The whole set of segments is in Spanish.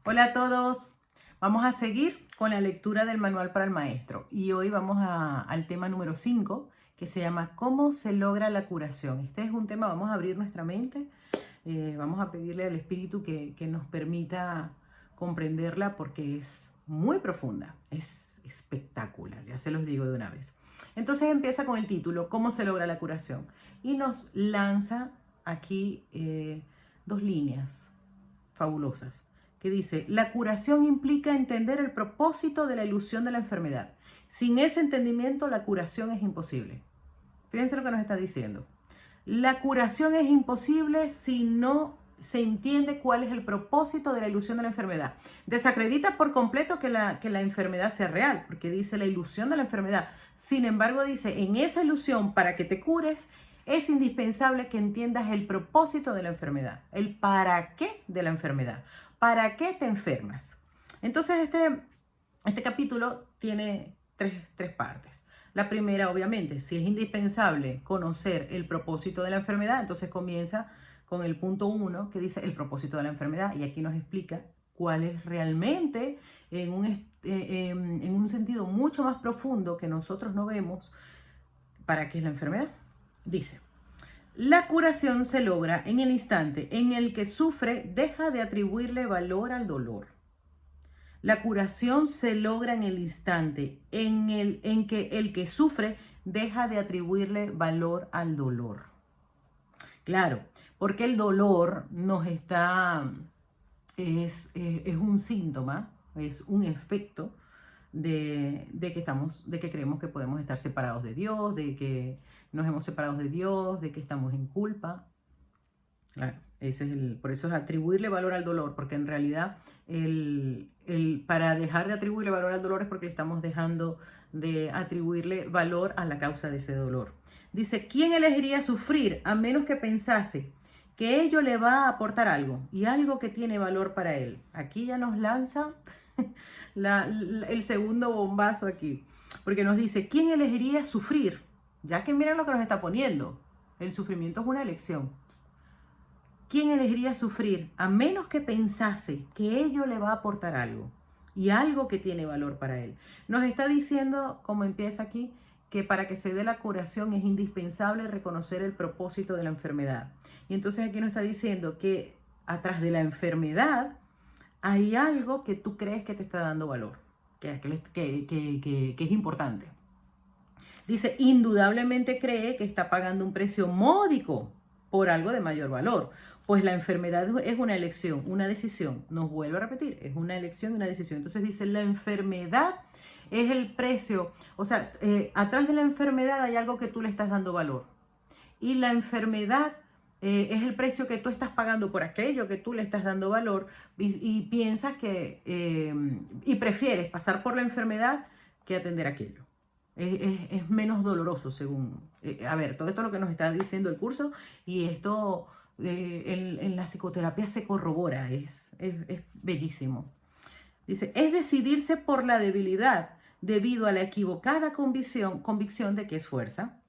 Hola a todos, vamos a seguir con la lectura del manual para el maestro y hoy vamos al tema número 5 que se llama ¿Cómo se logra la curación? Este es un tema, vamos a abrir nuestra mente, vamos a pedirle al Espíritu que nos permita comprenderla porque es muy profunda, es espectacular, ya se los digo de una vez. Entonces empieza con el título ¿Cómo se logra la curación? Y nos lanza aquí dos líneas fabulosas que dice, la curación implica entender el propósito de la ilusión de la enfermedad. Sin ese entendimiento, la curación es imposible. Fíjense lo que nos está diciendo. La curación es imposible si no se entiende cuál es el propósito de la ilusión de la enfermedad. Desacredita por completo que la enfermedad sea real, porque dice la ilusión de la enfermedad. Sin embargo, dice, en esa ilusión, para que te cures, es indispensable que entiendas el propósito de la enfermedad, el para qué de la enfermedad, para qué te enfermas. Entonces, este capítulo tiene tres partes. La primera, obviamente, si es indispensable conocer el propósito de la enfermedad, entonces comienza con el punto 1 que dice el propósito de la enfermedad y aquí nos explica cuál es realmente en un sentido mucho más profundo que nosotros no vemos para qué es la enfermedad. Dice, la curación se logra en el instante en el que sufre deja de atribuirle valor al dolor. La curación se logra en el instante en que el que sufre deja de atribuirle valor al dolor. Claro, porque el dolor es un síntoma, es un efecto de que creemos que podemos estar separados de Dios, de que nos hemos separado de Dios, de que estamos en culpa. Claro, por eso es atribuirle valor al dolor, porque en realidad para dejar de atribuirle valor al dolor es porque le estamos dejando de atribuirle valor a la causa de ese dolor. Dice, ¿quién elegiría sufrir a menos que pensase que ello le va a aportar algo y algo que tiene valor para él? Aquí ya nos lanza el segundo bombazo aquí, porque nos dice, ¿quién elegiría sufrir? Ya que miren lo que nos está poniendo, el sufrimiento es una elección. ¿Quién elegiría sufrir a menos que pensase que ello le va a aportar algo y algo que tiene valor para él? Nos está diciendo, como empieza aquí, que para que se dé la curación es indispensable reconocer el propósito de la enfermedad. Y entonces aquí nos está diciendo que atrás de la enfermedad hay algo que tú crees que te está dando valor, que es importante. Dice, indudablemente cree que está pagando un precio módico por algo de mayor valor, pues la enfermedad es una elección, una decisión. Nos vuelvo a repetir, es una elección y una decisión. Entonces dice, la enfermedad es el precio, o sea, atrás de la enfermedad hay algo que tú le estás dando valor. Y la enfermedad es el precio que tú estás pagando por aquello que tú le estás dando valor y piensas y prefieres pasar por la enfermedad que atender aquello. Es menos doloroso según, a ver, todo esto es lo que nos está diciendo el curso y esto en la psicoterapia se corrobora, es bellísimo. Dice, es decidirse por la debilidad debido a la equivocada convicción de que es fuerza.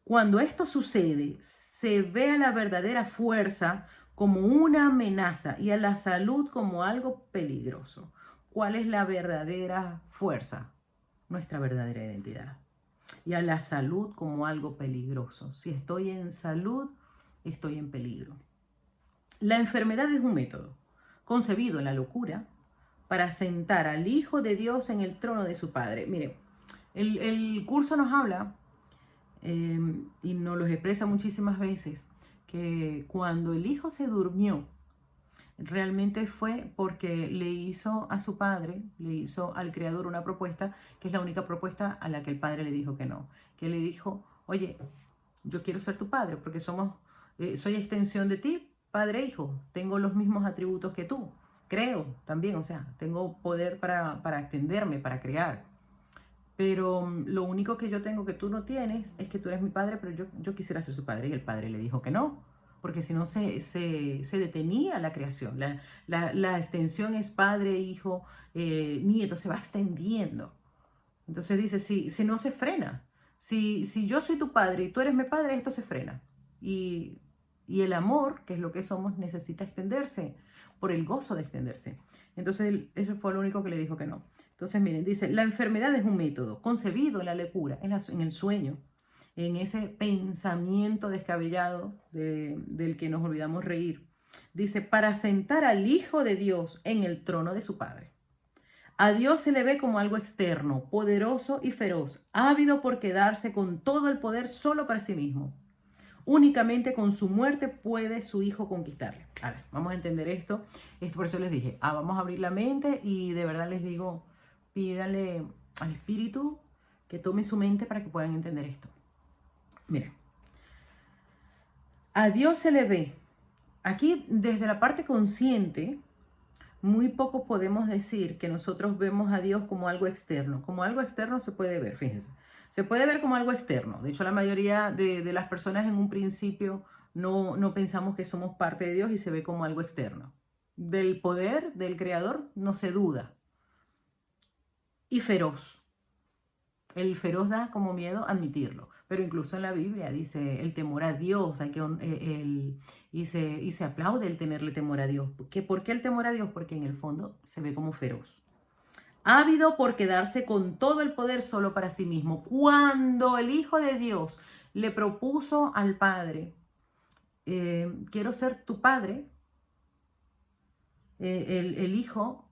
Cuando esto sucede, se ve a la verdadera fuerza como una amenaza y a la salud como algo peligroso. ¿Cuál es la verdadera fuerza? Nuestra verdadera identidad. Y a la salud como algo peligroso. Si estoy en salud, estoy en peligro. La enfermedad es un método concebido en la locura para sentar al Hijo de Dios en el trono de su Padre. Mire, el curso nos habla y nos lo expresa muchísimas veces que cuando el Hijo se durmió, realmente fue porque le hizo a su padre, le hizo al creador una propuesta que es la única propuesta a la que el padre le dijo que no. Que le dijo, oye, yo quiero ser tu padre porque soy extensión de ti, padre e hijo. Tengo los mismos atributos que tú. Creo también, o sea, tengo poder para extenderme, para crear. Pero lo único que yo tengo que tú no tienes es que tú eres mi padre, pero yo quisiera ser su padre. Y el padre le dijo que no, porque si no se detenía la creación. La extensión es padre, hijo, nieto, se va extendiendo. Entonces dice, si no se frena, si yo soy tu padre y tú eres mi padre, esto se frena. Y el amor, que es lo que somos, necesita extenderse. por el gozo de extenderse. Entonces, eso fue lo único que le dijo que no. Entonces, miren, dice, la enfermedad es un método concebido en la locura, en el sueño, en ese pensamiento descabellado del que nos olvidamos reír. Dice, para sentar al Hijo de Dios en el trono de su Padre. A Dios se le ve como algo externo, poderoso y feroz, ávido por quedarse con todo el poder solo para sí mismo. Únicamente con su muerte puede su Hijo conquistarle. A ver, vamos a entender esto. Por eso les dije, vamos a abrir la mente y de verdad les digo, pídale al Espíritu que tome su mente para que puedan entender esto. Miren, a Dios se le ve. Aquí, desde la parte consciente, muy poco podemos decir que nosotros vemos a Dios como algo externo. Como algo externo se puede ver, fíjense. Se puede ver como algo externo. De hecho, la mayoría de las personas en un principio no pensamos que somos parte de Dios y se ve como algo externo. Del poder del Creador no se duda. Y feroz. El feroz da como miedo admitirlo. Pero incluso en la Biblia dice el temor a Dios, y se aplaude el tenerle temor a Dios. ¿Por qué el temor a Dios? Porque en el fondo se ve como feroz. Ávido por quedarse con todo el poder solo para sí mismo. Cuando el Hijo de Dios le propuso al Padre, quiero ser tu Padre, el Hijo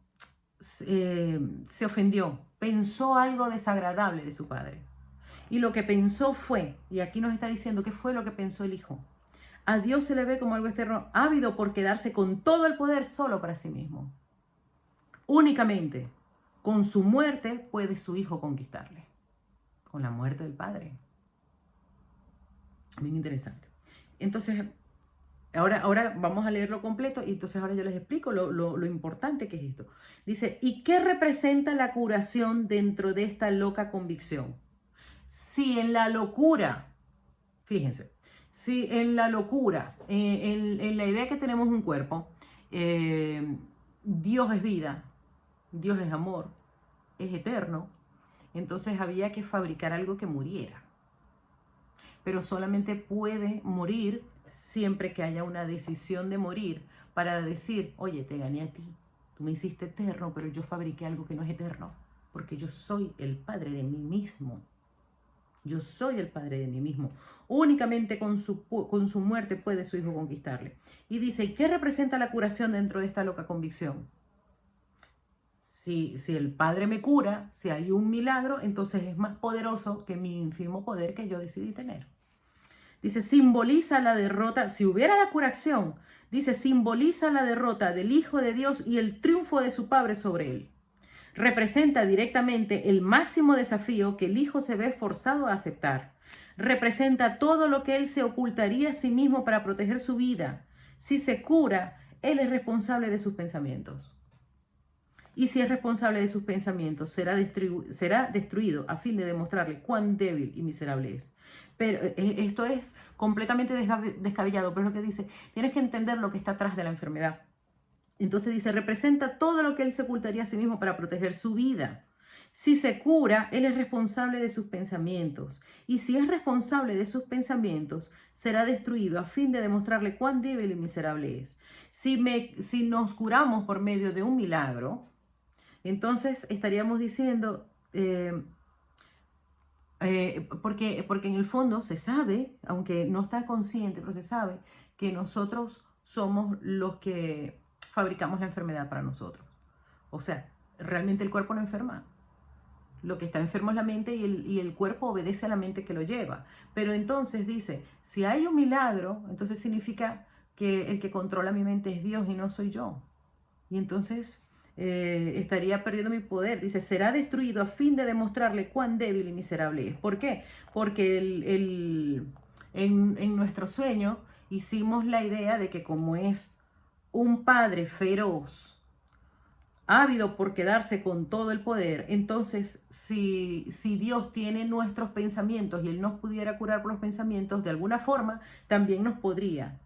se ofendió, pensó algo desagradable de su Padre. Y lo que pensó fue, y aquí nos está diciendo qué fue lo que pensó el Hijo. A Dios se le ve como algo externo, ávido por quedarse con todo el poder solo para sí mismo. Únicamente con su muerte puede su Hijo conquistarle. Con la muerte del Padre. Bien interesante. Entonces, ahora vamos a leerlo completo y entonces ahora yo les explico lo importante que es esto. Dice, ¿y qué representa la curación dentro de esta loca convicción? Si en la locura, fíjense, si en la locura, en la idea que tenemos un cuerpo, Dios es vida, Dios es amor, es eterno, entonces había que fabricar algo que muriera. Pero solamente puede morir siempre que haya una decisión de morir para decir, oye, te gané a ti, tú me hiciste eterno, pero yo fabriqué algo que no es eterno, porque yo soy el Padre de mí mismo. Yo soy el Padre de mí mismo. Únicamente con su muerte puede su Hijo conquistarle. Y dice, ¿qué representa la curación dentro de esta loca convicción? Si el Padre me cura, si hay un milagro, entonces es más poderoso que mi ínfimo poder que yo decidí tener. Dice, simboliza la derrota, si hubiera la curación, dice, simboliza la derrota del Hijo de Dios y el triunfo de su Padre sobre él. Representa directamente el máximo desafío que el Hijo se ve forzado a aceptar. Representa todo lo que él se ocultaría a sí mismo para proteger su vida. Si se cura, él es responsable de sus pensamientos. Y si es responsable de sus pensamientos, será destruido a fin de demostrarle cuán débil y miserable es. Pero esto es completamente descabellado, pero es lo que dice, tienes que entender lo que está atrás de la enfermedad. Entonces dice, representa todo lo que él se ocultaría a sí mismo para proteger su vida. Si se cura, él es responsable de sus pensamientos. Y si es responsable de sus pensamientos, será destruido a fin de demostrarle cuán débil y miserable es. Si nos curamos por medio de un milagro, entonces estaríamos diciendo, porque en el fondo se sabe, aunque no está consciente, pero se sabe que nosotros somos los que fabricamos la enfermedad para nosotros. O sea, realmente el cuerpo no enferma. Lo que está enfermo es la mente y el cuerpo obedece a la mente que lo lleva. Pero entonces dice, si hay un milagro, entonces significa que el que controla mi mente es Dios y no soy yo. Y entonces estaría perdiendo mi poder. Dice, será destruido a fin de demostrarle cuán débil y miserable es. ¿Por qué? Porque en nuestro sueño hicimos la idea de que como es un padre feroz, ávido por quedarse con todo el poder, entonces si Dios tiene nuestros pensamientos y Él nos pudiera curar por los pensamientos, de alguna forma también nos podría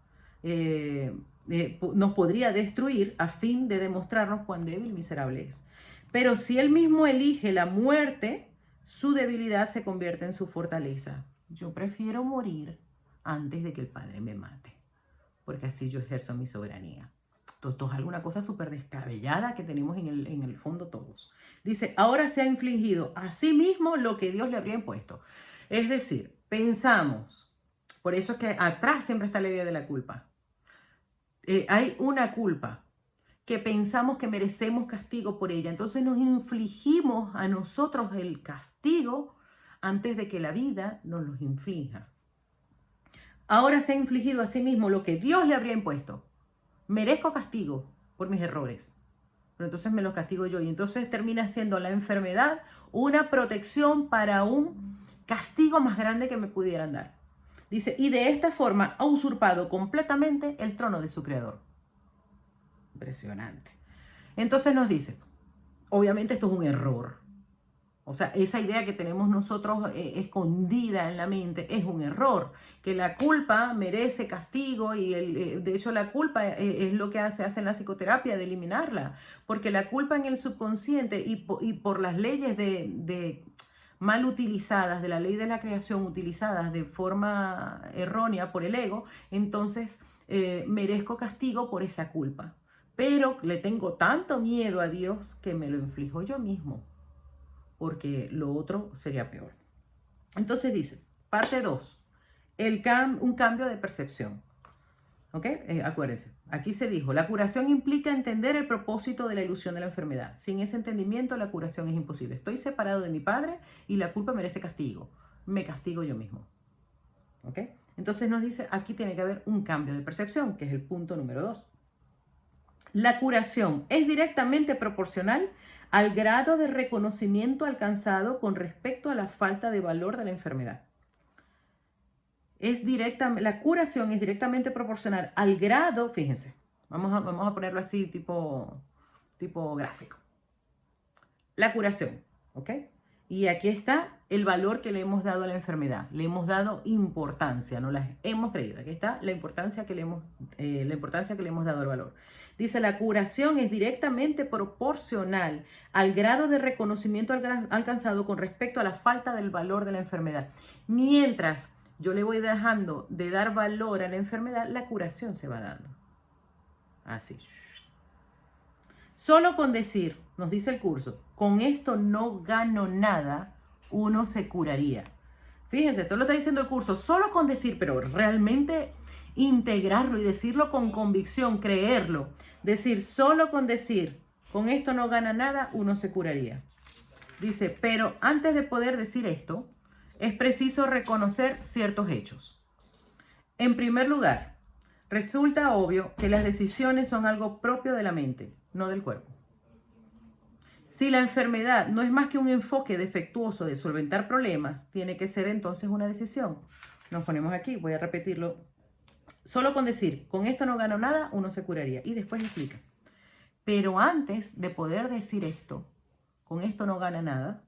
destruir a fin de demostrarnos cuán débil y miserable es. Pero si Él mismo elige la muerte, su debilidad se convierte en su fortaleza. Yo prefiero morir antes de que el Padre me mate, porque así yo ejerzo mi soberanía. Esto es alguna cosa súper descabellada que tenemos en el fondo todos. Dice, ahora se ha infligido a sí mismo lo que Dios le habría impuesto. Es decir, pensamos, por eso es que atrás siempre está la idea de la culpa. Hay una culpa que pensamos que merecemos castigo por ella. Entonces nos infligimos a nosotros el castigo antes de que la vida nos los inflija. Ahora se ha infligido a sí mismo lo que Dios le habría impuesto. Merezco castigo por mis errores, pero entonces me los castigo yo. Y entonces termina siendo la enfermedad una protección para un castigo más grande que me pudieran dar. Dice, y de esta forma ha usurpado completamente el trono de su creador. Impresionante. Entonces nos dice, obviamente esto es un error. O sea, esa idea que tenemos nosotros escondida en la mente es un error, que la culpa merece castigo y de hecho la culpa es lo que hace en la psicoterapia, de eliminarla, porque la culpa en el subconsciente y por las leyes de mal utilizadas, de la ley de la creación utilizadas de forma errónea por el ego, entonces merezco castigo por esa culpa. Pero le tengo tanto miedo a Dios que me lo inflijo yo mismo, porque lo otro sería peor. Entonces dice, parte 2, un cambio de percepción. ¿Ok? Acuérdense, aquí se dijo, la curación implica entender el propósito de la ilusión de la enfermedad. Sin ese entendimiento, la curación es imposible. Estoy separado de mi padre y la culpa merece castigo. Me castigo yo mismo. ¿Ok? Entonces nos dice, aquí tiene que haber un cambio de percepción, que es el punto número 2. La curación es directamente proporcional al grado de reconocimiento alcanzado con respecto a la falta de valor de la enfermedad. La curación es directamente proporcional al grado, fíjense, vamos a ponerlo así tipo gráfico. La curación, ¿ok? Y aquí está el valor que le hemos dado a la enfermedad. Le hemos dado importancia, no la hemos creído. Aquí está la importancia que le hemos dado al valor. Dice, la curación es directamente proporcional al grado de reconocimiento alcanzado con respecto a la falta del valor de la enfermedad. Mientras yo le voy dejando de dar valor a la enfermedad, la curación se va dando. Así. Solo con decir, nos dice el curso, con esto no gano nada, uno se curaría. Fíjense, esto lo está diciendo el curso, solo con decir, pero realmente integrarlo y decirlo con convicción, creerlo. Decir, solo con decir, con esto no gana nada, uno se curaría. Dice, pero antes de poder decir esto, es preciso reconocer ciertos hechos. En primer lugar, resulta obvio que las decisiones son algo propio de la mente, no del cuerpo. Si la enfermedad no es más que un enfoque defectuoso de solventar problemas, tiene que ser entonces una decisión. Nos ponemos aquí, voy a repetirlo. Solo con decir, con esto no gano nada, uno se curaría. Y después explica. Pero antes de poder decir esto, con esto no gana nada,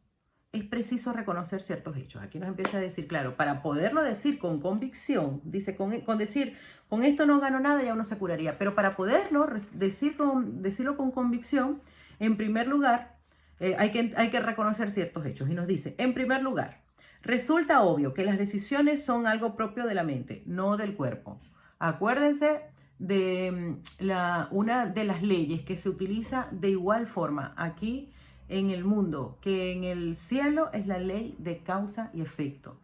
es preciso reconocer ciertos hechos. Aquí nos empieza a decir, claro, para poderlo decir con convicción, dice, con decir, con esto no gano nada, ya uno se curaría. Pero para poderlo decirlo con convicción, en primer lugar, hay que reconocer ciertos hechos. Y nos dice, en primer lugar, resulta obvio que las decisiones son algo propio de la mente, no del cuerpo. Acuérdense de una de las leyes que se utiliza de igual forma aquí en el mundo que en el cielo, es la ley de causa y efecto.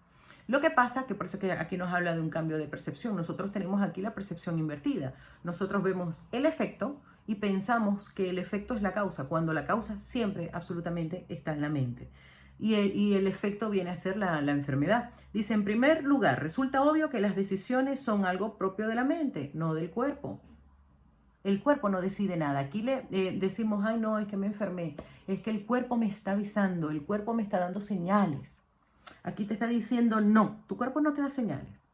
Lo que pasa, que por eso que aquí nos habla de un cambio de percepción, nosotros tenemos aquí la percepción invertida. Nosotros vemos el efecto y pensamos que el efecto es la causa, cuando la causa siempre, absolutamente, está en la mente. Y el efecto viene a ser la enfermedad. Dice, en primer lugar, resulta obvio que las decisiones son algo propio de la mente, no del cuerpo. El cuerpo no decide nada. Aquí le decimos, ay no, es que me enfermé. Es que el cuerpo me está avisando, el cuerpo me está dando señales. Aquí te está diciendo, no, tu cuerpo no te da señales.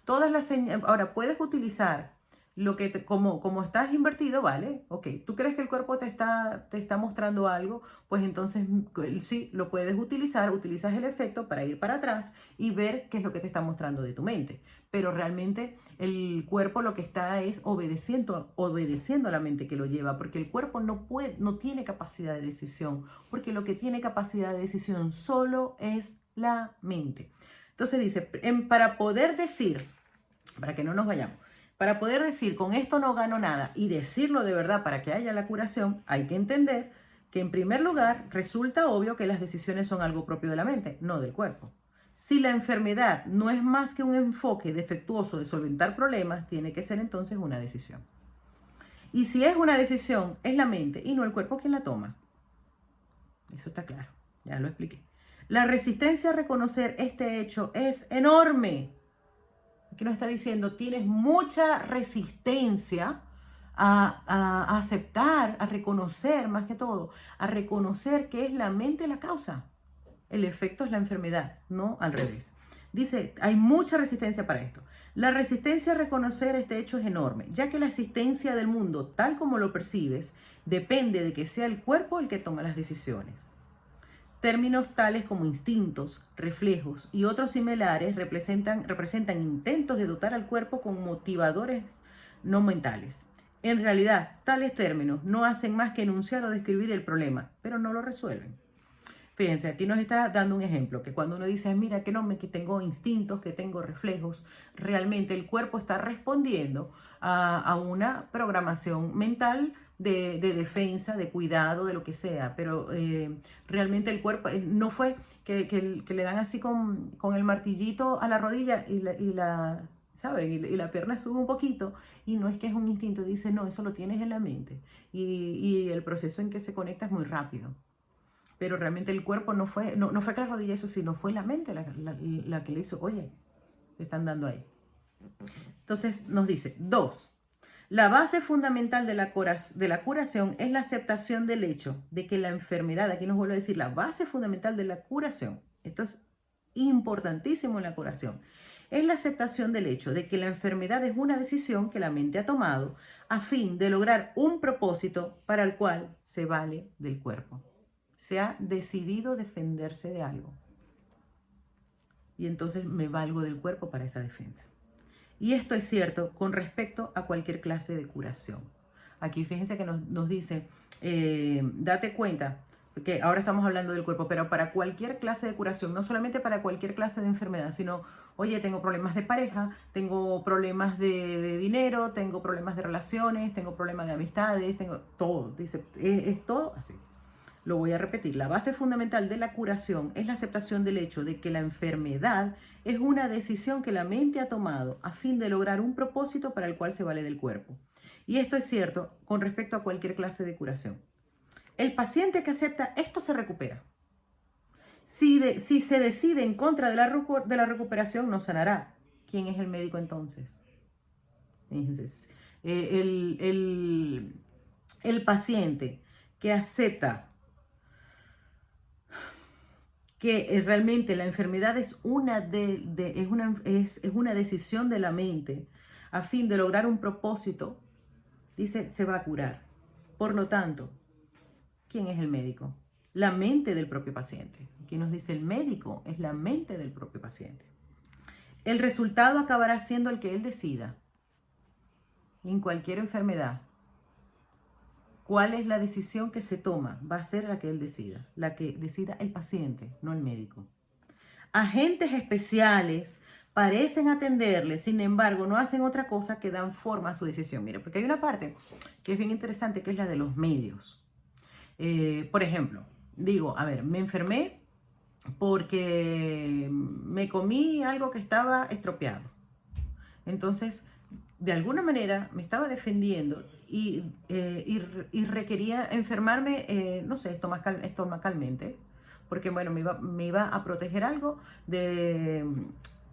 Todas las señales, ahora puedes utilizar lo que como estás invertido, ¿vale? Ok, tú crees que el cuerpo te está mostrando algo, pues entonces sí, lo puedes utilizar, utilizas el efecto para ir para atrás y ver qué es lo que te está mostrando de tu mente. Pero realmente el cuerpo lo que está es obedeciendo a la mente que lo lleva, porque el cuerpo no tiene capacidad de decisión, porque lo que tiene capacidad de decisión solo es la mente. Entonces dice, para poder decir, para que no nos vayamos, Para poder decir con esto no gano nada y decirlo de verdad para que haya la curación, hay que entender que en primer lugar resulta obvio que las decisiones son algo propio de la mente, no del cuerpo. Si la enfermedad no es más que un enfoque defectuoso de solventar problemas, tiene que ser entonces una decisión. Y si es una decisión, es la mente y no el cuerpo quien la toma. Eso está claro, ya lo expliqué. La resistencia a reconocer este hecho es enorme. Aquí nos está diciendo, tienes mucha resistencia a aceptar, a reconocer más que todo, a reconocer que es la mente la causa. El efecto es la enfermedad, no al revés. Dice, hay mucha resistencia para esto. La resistencia a reconocer este hecho es enorme, ya que la existencia del mundo, tal como lo percibes, depende de que sea el cuerpo el que toma las decisiones. Términos tales como instintos, reflejos y otros similares representan intentos de dotar al cuerpo con motivadores no mentales. En realidad, tales términos no hacen más que enunciar o describir el problema, pero no lo resuelven. Fíjense, aquí nos está dando un ejemplo, que cuando uno dice, mira, que tengo instintos, que tengo reflejos, realmente el cuerpo está respondiendo a una programación mental de defensa, de cuidado, de lo que sea, pero realmente el cuerpo no fue que le dan así con el martillito a la rodilla ¿saben? Y la pierna sube un poquito y no es que es un instinto, dice, no, eso lo tienes en la mente y el proceso en que se conecta es muy rápido. Pero realmente el cuerpo no fue que la rodilla eso, sino fue la mente la que le hizo, oye, te están dando ahí. Entonces nos dice, 2. La base fundamental de la curación es la aceptación del hecho de que la enfermedad, aquí nos vuelve a decir, la base fundamental de la curación, esto es importantísimo en la curación, es la aceptación del hecho de que la enfermedad es una decisión que la mente ha tomado a fin de lograr un propósito para el cual se vale del cuerpo. Se ha decidido defenderse de algo. Y entonces me valgo del cuerpo para esa defensa. Y esto es cierto con respecto a cualquier clase de curación. Aquí fíjense que nos dice, date cuenta, que ahora estamos hablando del cuerpo, pero para cualquier clase de curación, no solamente para cualquier clase de enfermedad, sino, oye, tengo problemas de pareja, tengo problemas de dinero, tengo problemas de relaciones, tengo problemas de amistades, tengo todo, dice, es todo así. Lo voy a repetir, la base fundamental de la curación es la aceptación del hecho de que la enfermedad es una decisión que la mente ha tomado a fin de lograr un propósito para el cual se vale del cuerpo. Y esto es cierto con respecto a cualquier clase de curación. El paciente que acepta esto se recupera. Si se decide en contra de la recuperación, no sanará. ¿Quién es el médico entonces? Entonces, el paciente que acepta que realmente la enfermedad es una decisión de la mente a fin de lograr un propósito, dice, se va a curar. Por lo tanto, ¿quién es el médico? La mente del propio paciente. Aquí nos dice el médico es la mente del propio paciente. El resultado acabará siendo el que él decida. En cualquier enfermedad, ¿cuál es la decisión que se toma? Va a ser la que él decida, la que decida el paciente, no el médico. Agentes especiales parecen atenderle, sin embargo, no hacen otra cosa que dan forma a su decisión. Mira, porque hay una parte que es bien interesante, que es la de los medios. Por ejemplo, digo, a ver, me enfermé porque me comí algo que estaba estropeado. Entonces, de alguna manera me estaba defendiendo y requería enfermarme, no sé, estomacalmente, porque bueno, me iba a proteger algo de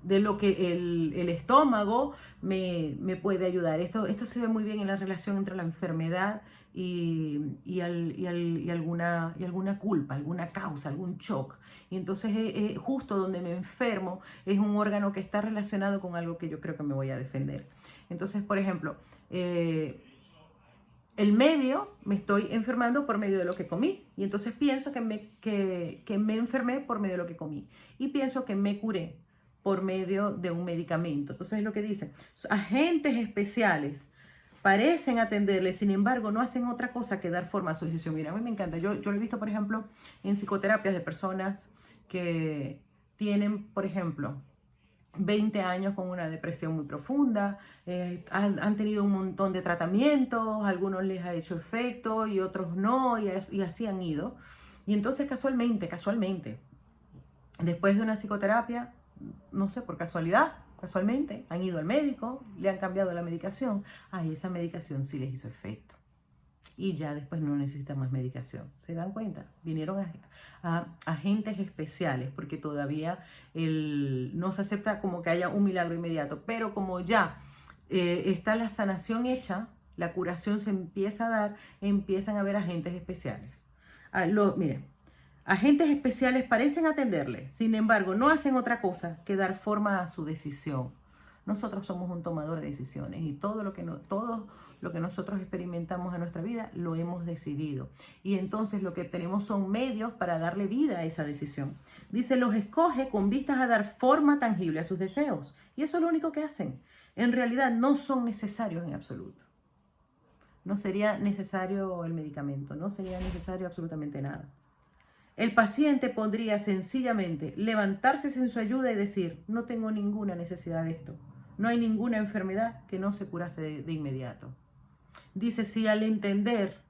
lo que el estómago me puede ayudar. Esto se ve muy bien en la relación entre la enfermedad y alguna culpa, alguna causa, algún shock. Y entonces justo donde me enfermo es un órgano que está relacionado con algo que yo creo que me voy a defender. Entonces, por ejemplo, el medio me estoy enfermando por medio de lo que comí. Y entonces pienso que me enfermé por medio de lo que comí. Y pienso que me curé por medio de un medicamento. Entonces es lo que dicen. Agentes especiales parecen atenderle, sin embargo, no hacen otra cosa que dar forma a su decisión. Mira, a mí me encanta. Yo lo he visto, por ejemplo, en psicoterapias de personas que tienen, por ejemplo, 20 años con una depresión muy profunda, han tenido un montón de tratamientos, algunos les ha hecho efecto y otros no, y así han ido. Y entonces casualmente, después de una psicoterapia, no sé, por casualmente, han ido al médico, le han cambiado la medicación. Ay, esa medicación sí les hizo efecto. Y ya después no necesitan más medicación. ¿Se dan cuenta? Vinieron a agentes especiales porque todavía no se acepta como que haya un milagro inmediato. Pero como ya está la sanación hecha, la curación se empieza a dar, empiezan a haber agentes especiales. Miren, agentes especiales parecen atenderle, sin embargo, no hacen otra cosa que dar forma a su decisión. Nosotros somos un tomador de decisiones y todo lo que nosotros experimentamos en nuestra vida lo hemos decidido. Y entonces lo que tenemos son medios para darle vida a esa decisión. Dice, los escoge con vistas a dar forma tangible a sus deseos. Y eso es lo único que hacen. En realidad no son necesarios en absoluto. No sería necesario el medicamento, no sería necesario absolutamente nada. El paciente podría sencillamente levantarse sin su ayuda y decir, no tengo ninguna necesidad de esto. No hay ninguna enfermedad que no se curase de inmediato. Dice, si al entender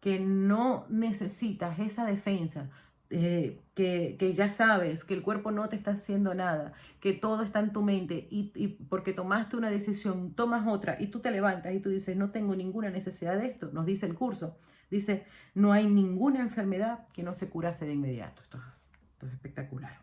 que no necesitas esa defensa, que ya sabes que el cuerpo no te está haciendo nada, que todo está en tu mente y porque tomaste una decisión, tomas otra y tú te levantas y tú dices, no tengo ninguna necesidad de esto, nos dice el curso. Dice, no hay ninguna enfermedad que no se curase de inmediato. Esto es espectacular.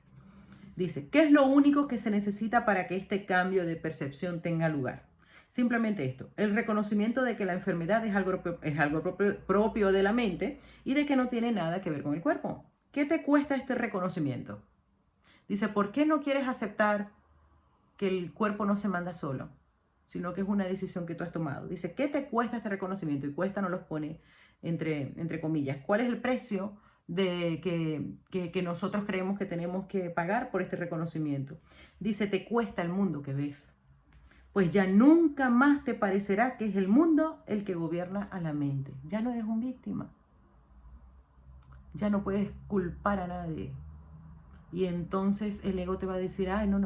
Dice, ¿qué es lo único que se necesita para que este cambio de percepción tenga lugar? Simplemente esto, el reconocimiento de que la enfermedad es algo propio de la mente y de que no tiene nada que ver con el cuerpo. ¿Qué te cuesta este reconocimiento? Dice, ¿por qué no quieres aceptar que el cuerpo no se manda solo, sino que es una decisión que tú has tomado? Dice, ¿qué te cuesta este reconocimiento? Y cuesta no los pone entre comillas. ¿Cuál es el precio que nosotros creemos que tenemos que pagar por este reconocimiento? Dice, te cuesta el mundo que ves. Pues ya nunca más te parecerá que es el mundo el que gobierna a la mente. Ya no eres un víctima. Ya no puedes culpar a nadie. Y entonces el ego te va a decir, ay, no,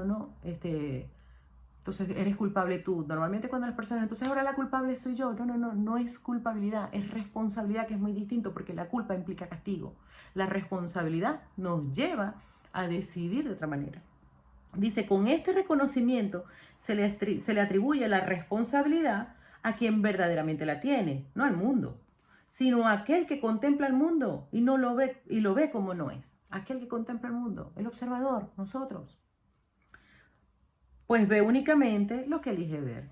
entonces eres culpable tú. Normalmente cuando las personas, entonces ahora la culpable soy yo. No es culpabilidad, es responsabilidad, que es muy distinto porque la culpa implica castigo. La responsabilidad nos lleva a decidir de otra manera. Dice, con este reconocimiento se le atribuye la responsabilidad a quien verdaderamente la tiene, no al mundo, sino a aquel que contempla el mundo y no lo ve como no es. Aquel que contempla el mundo, el observador, nosotros. Pues ve únicamente lo que elige ver,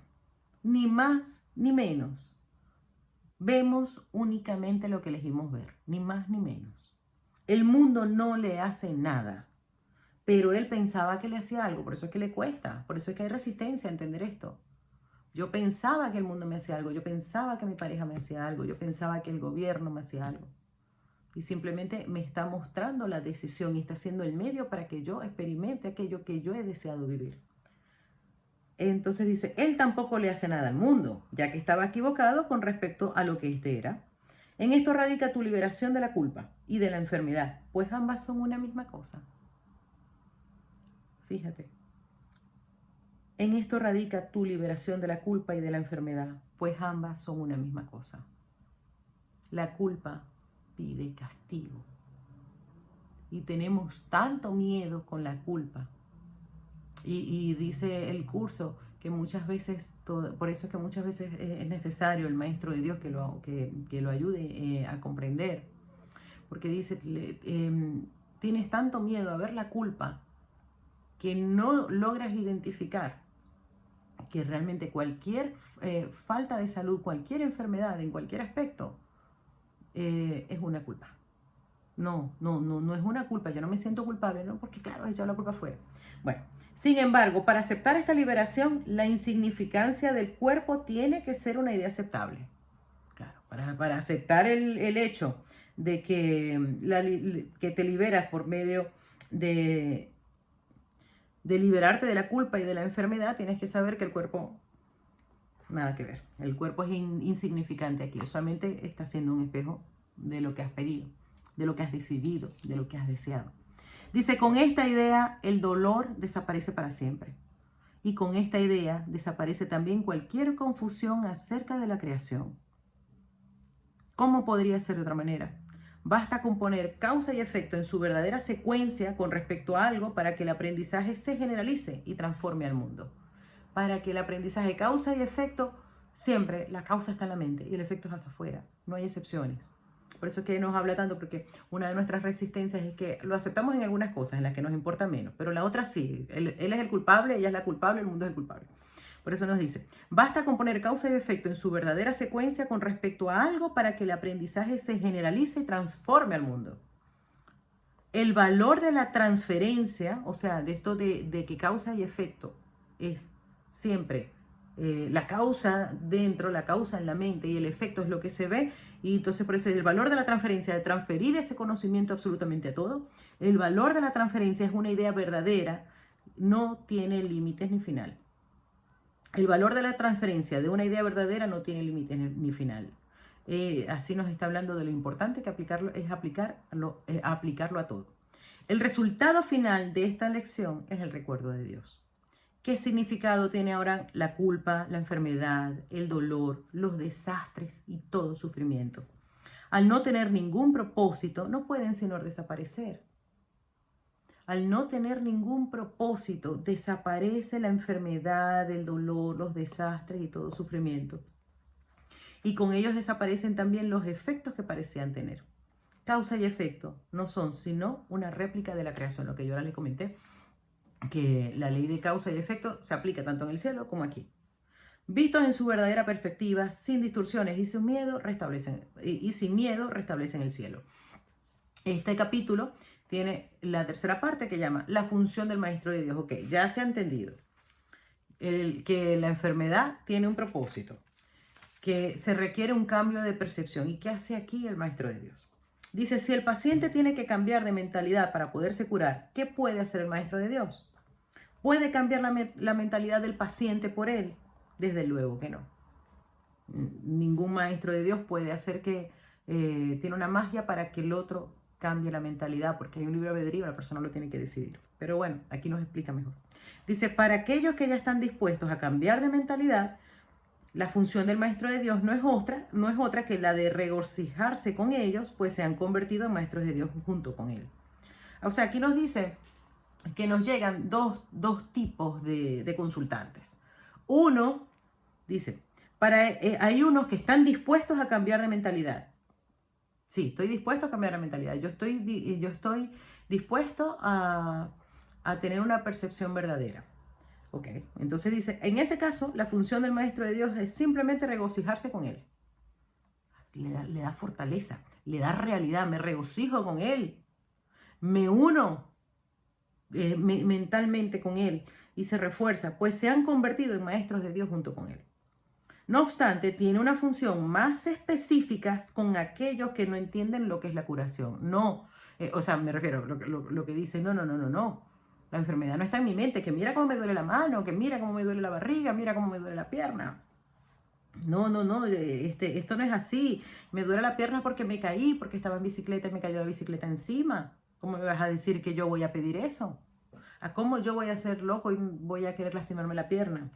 ni más ni menos. Vemos únicamente lo que elegimos ver, ni más ni menos. El mundo no le hace nada. Pero él pensaba que le hacía algo, por eso es que le cuesta, por eso es que hay resistencia a entender esto. Yo pensaba que el mundo me hacía algo, yo pensaba que mi pareja me hacía algo, yo pensaba que el gobierno me hacía algo. Y simplemente me está mostrando la decisión y está siendo el medio para que yo experimente aquello que yo he deseado vivir. Entonces dice, él tampoco le hace nada al mundo, ya que estaba equivocado con respecto a lo que éste era. En esto radica tu liberación de la culpa y de la enfermedad, pues ambas son una misma cosa. Fíjate, en esto radica tu liberación de la culpa y de la enfermedad, pues ambas son una misma cosa. La culpa pide castigo y tenemos tanto miedo con la culpa. Y dice el curso que muchas veces, por eso es que muchas veces es necesario el maestro de Dios que lo ayude a comprender. Porque dice, tienes tanto miedo a ver la culpa que no logras identificar que realmente cualquier falta de salud, cualquier enfermedad en cualquier aspecto es una culpa. No es una culpa, yo no me siento culpable, ¿no? Porque claro, he echado la culpa afuera. Bueno, sin embargo, para aceptar esta liberación, la insignificancia del cuerpo tiene que ser una idea aceptable. Claro, para aceptar el hecho de que te liberas por medio de liberarte de la culpa y de la enfermedad, tienes que saber que el cuerpo, nada que ver. El cuerpo es insignificante aquí, solamente está siendo un espejo de lo que has pedido, de lo que has decidido, de lo que has deseado. Dice, con esta idea el dolor desaparece para siempre. Y con esta idea desaparece también cualquier confusión acerca de la creación. ¿Cómo podría ser de otra manera? Basta con poner causa y efecto en su verdadera secuencia con respecto a algo para que el aprendizaje se generalice y transforme al mundo. Para que el aprendizaje causa y efecto, siempre la causa está en la mente y el efecto es hacia afuera. No hay excepciones. Por eso es que nos habla tanto, porque una de nuestras resistencias es que lo aceptamos en algunas cosas en las que nos importa menos, pero la otra sí. Él es el culpable, ella es la culpable, el mundo es el culpable. Por eso nos dice, basta con poner causa y efecto en su verdadera secuencia con respecto a algo para que el aprendizaje se generalice y transforme al mundo. El valor de la transferencia, o sea, de esto de que causa y efecto es siempre la causa dentro, la causa en la mente y el efecto es lo que se ve. Y entonces por eso el valor de la transferencia, de transferir ese conocimiento absolutamente a todo, el valor de la transferencia es una idea verdadera, no tiene límites ni final. El valor de la transferencia de una idea verdadera no tiene límite ni final. Así nos está hablando de lo importante que es aplicarlo a todo. El resultado final de esta lección es el recuerdo de Dios. ¿Qué significado tiene ahora la culpa, la enfermedad, el dolor, los desastres y todo sufrimiento? Al no tener ningún propósito, no pueden sino desaparecer. Al no tener ningún propósito, desaparece la enfermedad, el dolor, los desastres y todo sufrimiento. Y con ellos desaparecen también los efectos que parecían tener. Causa y efecto no son sino una réplica de la creación, lo que yo ahora les comenté, que la ley de causa y efecto se aplica tanto en el cielo como aquí. Vistos en su verdadera perspectiva, sin distorsiones y sin miedo, restablecen el cielo. Este capítulo tiene la tercera parte que llama la función del maestro de Dios. Ok, ya se ha entendido que la enfermedad tiene un propósito, que se requiere un cambio de percepción. ¿Y qué hace aquí el maestro de Dios? Dice, si el paciente tiene que cambiar de mentalidad para poderse curar, ¿qué puede hacer el maestro de Dios? ¿Puede cambiar la mentalidad del paciente por él? Desde luego que no. Ningún maestro de Dios puede hacer que tiene una magia para que el otro cambie la mentalidad, porque hay un libre albedrío, la persona lo tiene que decidir. Pero bueno, aquí nos explica mejor. Dice, para aquellos que ya están dispuestos a cambiar de mentalidad, la función del maestro de Dios no es otra que la de regocijarse con ellos, pues se han convertido en maestros de Dios junto con él. O sea, aquí nos dice que nos llegan dos tipos de consultantes. Uno, dice, hay unos que están dispuestos a cambiar de mentalidad. Sí, estoy dispuesto a cambiar la mentalidad. Yo estoy dispuesto a tener una percepción verdadera. Ok, entonces dice, en ese caso, la función del maestro de Dios es simplemente regocijarse con él. Le da fortaleza, le da realidad, me regocijo con él. Me uno mentalmente con él y se refuerza, pues se han convertido en maestros de Dios junto con él. No obstante, tiene una función más específica con aquellos que no entienden lo que es la curación. No, me refiero a lo que dice, no. La enfermedad no está en mi mente, que mira cómo me duele la mano, que mira cómo me duele la barriga, mira cómo me duele la pierna. No, esto no es así. Me duele la pierna porque me caí, porque estaba en bicicleta y me cayó la bicicleta encima. ¿Cómo me vas a decir que yo voy a pedir eso? ¿A cómo yo voy a ser loco y voy a querer lastimarme la pierna?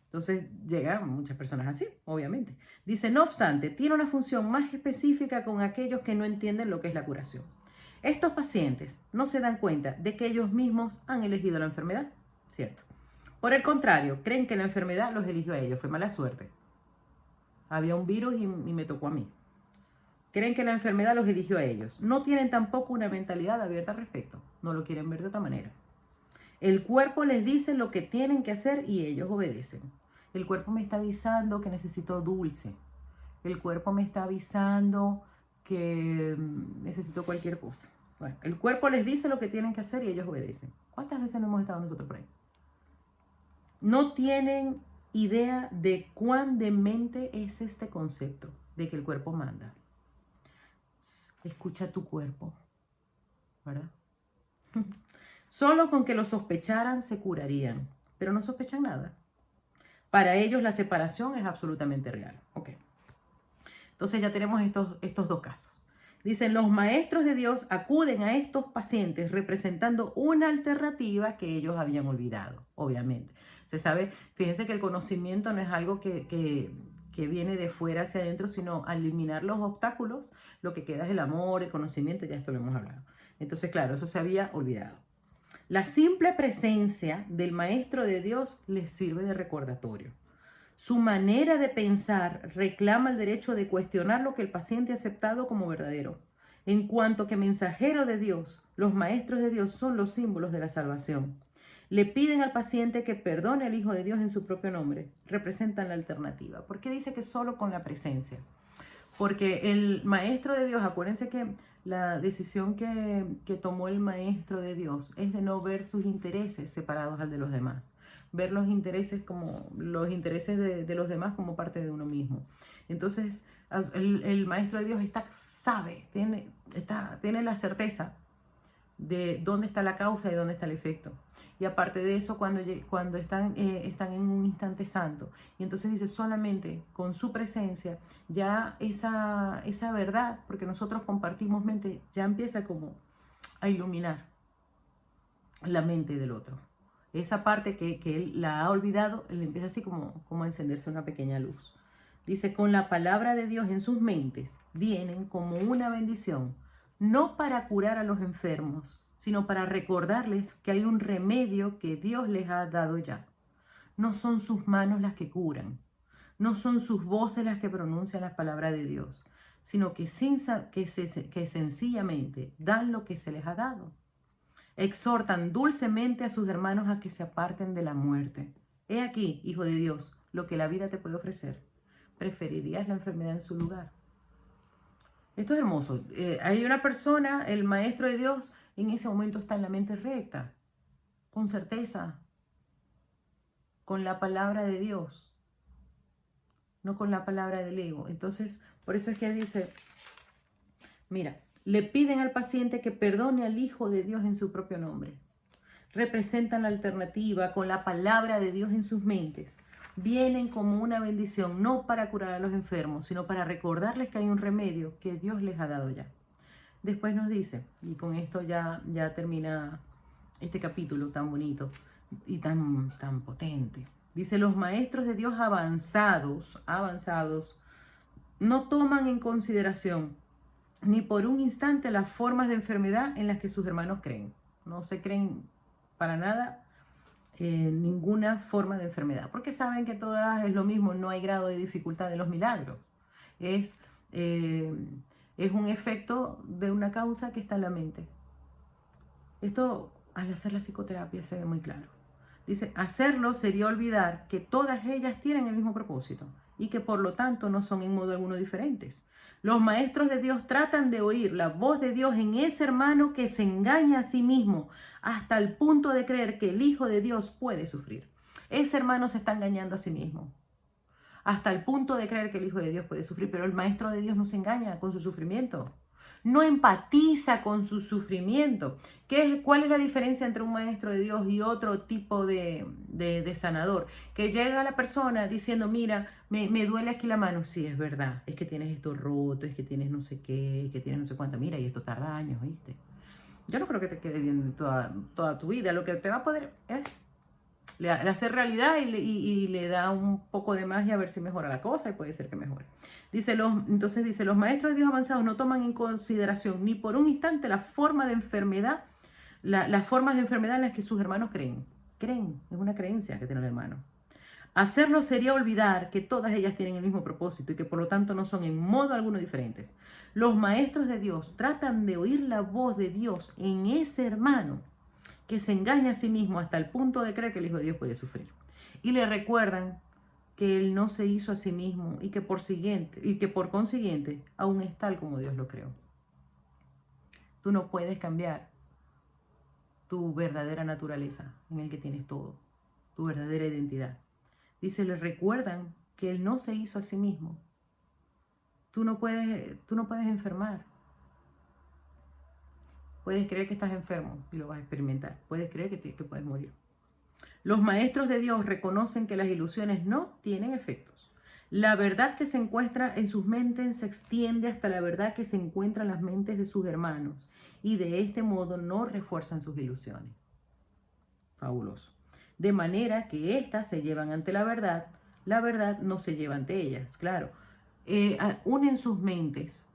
Entonces llegan muchas personas así, obviamente. Dice, no obstante, tiene una función más específica con aquellos que no entienden lo que es la curación. Estos pacientes no se dan cuenta de que ellos mismos han elegido la enfermedad, ¿cierto? Por el contrario, creen que la enfermedad los eligió a ellos, fue mala suerte. Había un virus y me tocó a mí. Creen que la enfermedad los eligió a ellos. No tienen tampoco una mentalidad abierta al respecto. No lo quieren ver de otra manera. El cuerpo les dice lo que tienen que hacer y ellos obedecen. El cuerpo me está avisando que necesito dulce. El cuerpo me está avisando que necesito cualquier cosa. Bueno, el cuerpo les dice lo que tienen que hacer y ellos obedecen. ¿Cuántas veces no hemos estado nosotros por ahí? No tienen idea de cuán demente es este concepto de que el cuerpo manda. Escucha tu cuerpo, ¿verdad? Solo con que lo sospecharan se curarían, pero no sospechan nada. Para ellos la separación es absolutamente real. Ok. Entonces ya tenemos estos dos casos. Dicen, los maestros de Dios acuden a estos pacientes representando una alternativa que ellos habían olvidado, obviamente. Se sabe, fíjense que el conocimiento no es algo que viene de fuera hacia adentro, sino al eliminar los obstáculos, lo que queda es el amor, el conocimiento, ya esto lo hemos hablado. Entonces, claro, eso se había olvidado. La simple presencia del Maestro de Dios les sirve de recordatorio. Su manera de pensar reclama el derecho de cuestionar lo que el paciente ha aceptado como verdadero. En cuanto que mensajero de Dios, los maestros de Dios son los símbolos de la salvación. Le piden al paciente que perdone al Hijo de Dios en su propio nombre. Representan la alternativa. ¿Por qué dice que solo con la presencia? Porque el Maestro de Dios, acuérdense que la decisión que tomó el Maestro de Dios es de no ver sus intereses separados al de los demás. Ver los intereses como los intereses de los demás como parte de uno mismo. Entonces, el Maestro de Dios tiene la certeza de dónde está la causa y dónde está el efecto. Y aparte de eso, cuando están en un instante santo, y entonces dice, solamente con su presencia, ya esa verdad, porque nosotros compartimos mente, ya empieza como a iluminar la mente del otro. Esa parte que él la ha olvidado, él empieza así como a encenderse una pequeña luz. Dice, con la palabra de Dios en sus mentes, vienen como una bendición, no para curar a los enfermos, sino para recordarles que hay un remedio que Dios les ha dado ya. No son sus manos las que curan, no son sus voces las que pronuncian la palabra de Dios, sino que sencillamente dan lo que se les ha dado. Exhortan dulcemente a sus hermanos a que se aparten de la muerte. He aquí, Hijo de Dios, lo que la vida te puede ofrecer. ¿Preferirías la enfermedad en su lugar? Esto es hermoso. Hay una persona, el Maestro de Dios, en ese momento está en la mente recta, con certeza, con la palabra de Dios, no con la palabra del ego. Entonces, por eso es que dice, mira, le piden al paciente que perdone al Hijo de Dios en su propio nombre. Representan la alternativa con la palabra de Dios en sus mentes. Vienen como una bendición, no para curar a los enfermos, sino para recordarles que hay un remedio que Dios les ha dado ya. Después nos dice, y con esto ya termina este capítulo tan bonito y tan potente. Dice, los maestros de Dios avanzados, no toman en consideración ni por un instante las formas de enfermedad en las que sus hermanos creen. No se creen para nada ninguna forma de enfermedad, porque saben que todas es lo mismo, no hay grado de dificultad de los milagros. Es un efecto de una causa que está en la mente. Esto al hacer la psicoterapia se ve muy claro. Dice, hacerlo sería olvidar que todas ellas tienen el mismo propósito y que por lo tanto no son en modo alguno diferentes. Los maestros de Dios tratan de oír la voz de Dios en ese hermano que se engaña a sí mismo hasta el punto de creer que el Hijo de Dios puede sufrir. Ese hermano se está engañando a sí mismo hasta el punto de creer que el Hijo de Dios puede sufrir, pero el Maestro de Dios no se engaña con su sufrimiento. No empatiza con su sufrimiento. ¿Cuál es la diferencia entre un maestro de Dios y otro tipo de sanador? Que llega a la persona diciendo, mira, me duele aquí la mano. Sí, es verdad, es que tienes esto roto, es que tienes no sé qué, es que tienes no sé cuánto. Mira, y esto tarda años, ¿viste? Yo no creo que te quede bien toda tu vida. Lo que te va a poder es le hace realidad y le da un poco de magia a ver si mejora la cosa y puede ser que mejore. Entonces dice, los maestros de Dios avanzados no toman en consideración ni por un instante la forma de enfermedad, las formas de enfermedad en las que sus hermanos creen. Creen, es una creencia que tiene el hermano. Hacerlo sería olvidar que todas ellas tienen el mismo propósito y que por lo tanto no son en modo alguno diferentes. Los maestros de Dios tratan de oír la voz de Dios en ese hermano que se engaña a sí mismo hasta el punto de creer que el Hijo de Dios puede sufrir. Y le recuerdan que Él no se hizo a sí mismo y que por consiguiente aún es tal como Dios lo creó. Tú no puedes cambiar tu verdadera naturaleza en el que tienes todo, tu verdadera identidad. Dice, le recuerdan que Él no se hizo a sí mismo. Tú no puedes enfermar. Puedes creer que estás enfermo y lo vas a experimentar. Puedes creer que puedes morir. Los maestros de Dios reconocen que las ilusiones no tienen efectos. La verdad que se encuentra en sus mentes se extiende hasta la verdad que se encuentra en las mentes de sus hermanos y de este modo no refuerzan sus ilusiones. Fabuloso. de manera que éstas se llevan ante la verdad no se lleva ante ellas, claro. Unen sus mentes.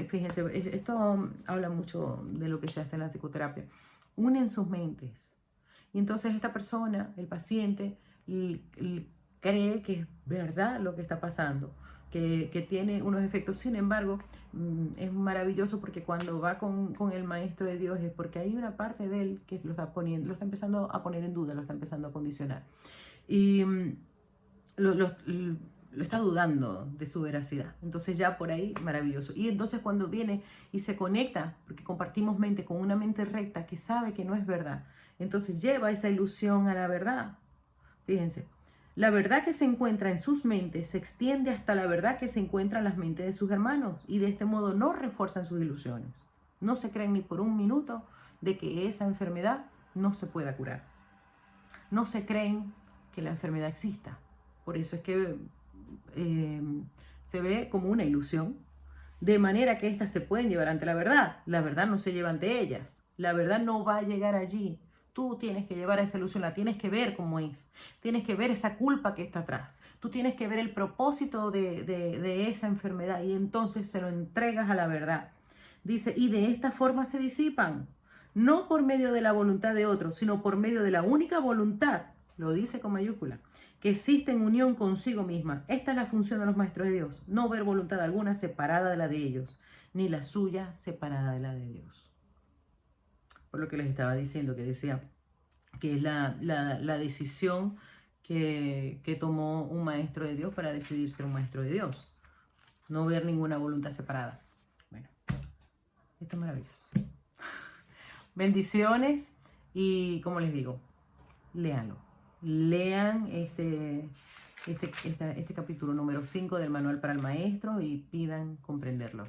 Fíjense, esto habla mucho de lo que se hace en la psicoterapia. Unen sus mentes. Y entonces esta persona, el paciente, cree que es verdad lo que está pasando, que tiene unos efectos. Sin embargo, es maravilloso porque cuando va con el maestro de Dios es porque hay una parte de él que lo está empezando a poner en duda, lo está empezando a condicionar. Y lo está dudando de su veracidad. Entonces ya por ahí, maravilloso. Y entonces cuando viene y se conecta, porque compartimos mente con una mente recta que sabe que no es verdad, entonces lleva esa ilusión a la verdad. Fíjense, la verdad que se encuentra en sus mentes se extiende hasta la verdad que se encuentra en las mentes de sus hermanos y de este modo no refuerzan sus ilusiones. No se creen ni por un minuto de que esa enfermedad no se pueda curar. No se creen que la enfermedad exista. Por eso es que se ve como una ilusión, de manera que éstas se pueden llevar ante la verdad. La verdad no se lleva ante ellas. La verdad no va a llegar allí. Tú tienes que llevar a esa ilusión, la tienes que ver como es. Tienes que ver esa culpa que está atrás. Tú tienes que ver el propósito de esa enfermedad y entonces se lo entregas a la verdad. Dice, y de esta forma se disipan, no por medio de la voluntad de otros, sino por medio de la única voluntad, lo dice con mayúscula, que existe en unión consigo misma. Esta es la función de los maestros de Dios, no ver voluntad alguna separada de la de ellos, ni la suya separada de la de Dios. Por lo que les estaba diciendo, que decía que es la decisión que tomó un maestro de Dios para decidir ser un maestro de Dios. No ver ninguna voluntad separada. Bueno, esto es maravilloso. Bendiciones y como les digo, léanlo. Lean este capítulo número 5 del Manual para el Maestro y pidan comprenderlo.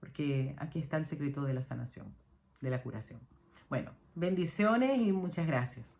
Porque aquí está el secreto de la sanación, de la curación. Bueno, bendiciones y muchas gracias.